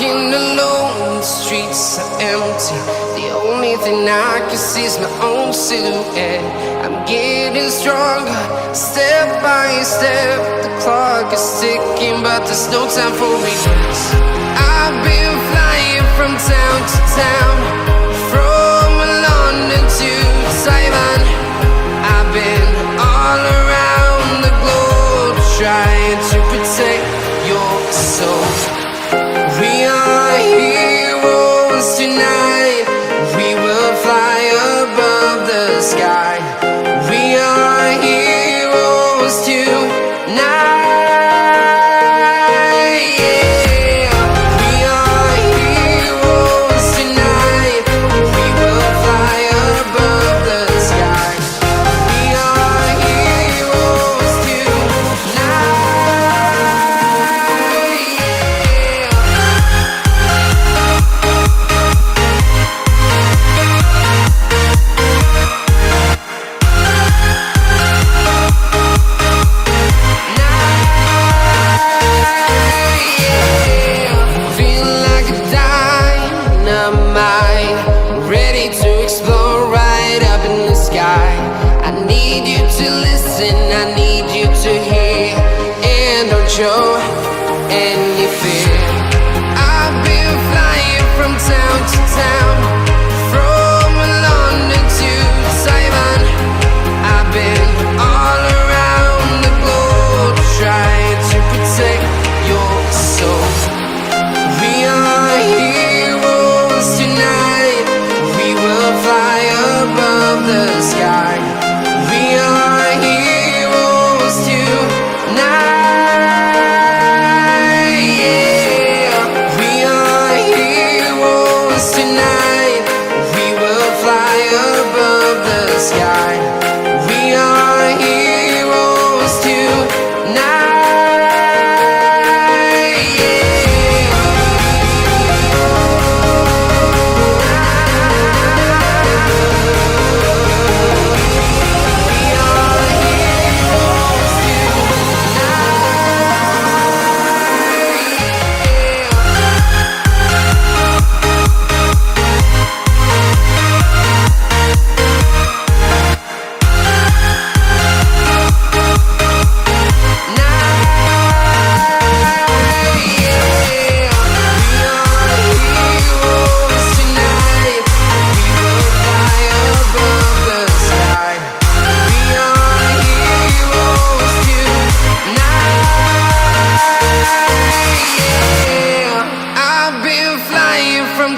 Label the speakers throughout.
Speaker 1: walking alone, the streets are empty. The only thing I can see is my own silhouette. I'm getting stronger, step by step. The clock is ticking, but there's no time for regrets. I've been flying from town to town, from London to Taiwan. I've been all around the globe, trying to protect your soul. We are heroes tonight. We will fly above the sky. We are heroes tonight. Yeah. We are heroes tonight. We will fly above the sky. We are heroes tonight. I need you to hear and don't show any fear. I've been flying from town to town, from London to Taiwan. I've been all around the globe, trying to protect your soul. We are heroes tonight. We will fly above the sky. We are heroes tonight. Yeah. We are heroes tonight. We will fly above the sky. We are heroes tonight.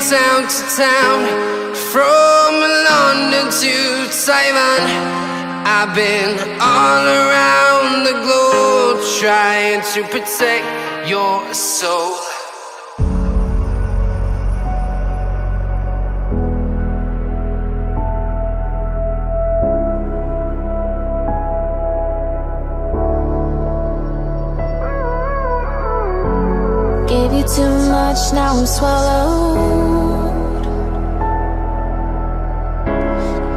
Speaker 1: Town to town, from London to Taiwan. I've been all around the globe, trying to protect your soul.
Speaker 2: Gave you too much, now I'm swallowed.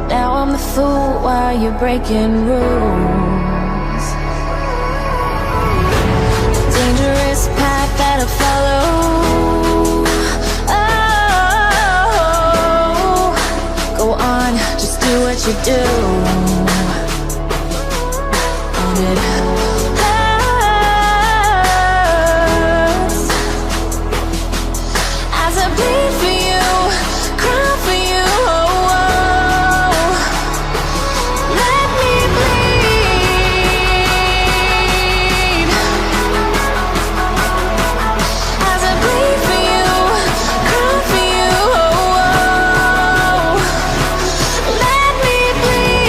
Speaker 2: Now I'm the fool while you're breaking rules. Dangerous path that I follow. Oh, go on, just do what you do. And it as I bleed for you, cry for you. Oh, oh. Let me bleed. As I bleed for you, cry for you. Oh, oh. Let me bleed.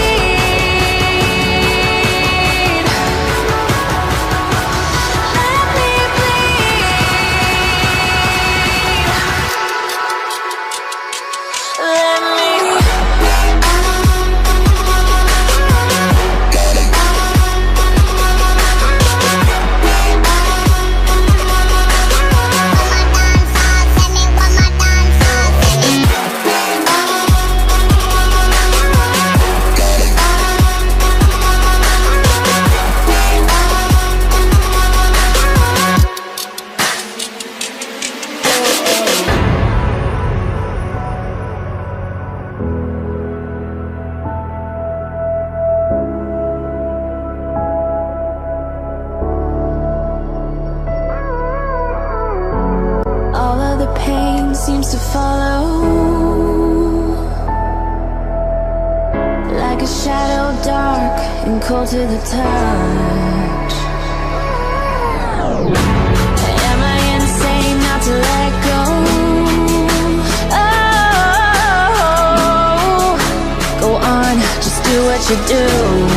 Speaker 2: like a shadow, dark and cold to the touch. Am I insane not to let go? Oh, go on, just do what you do.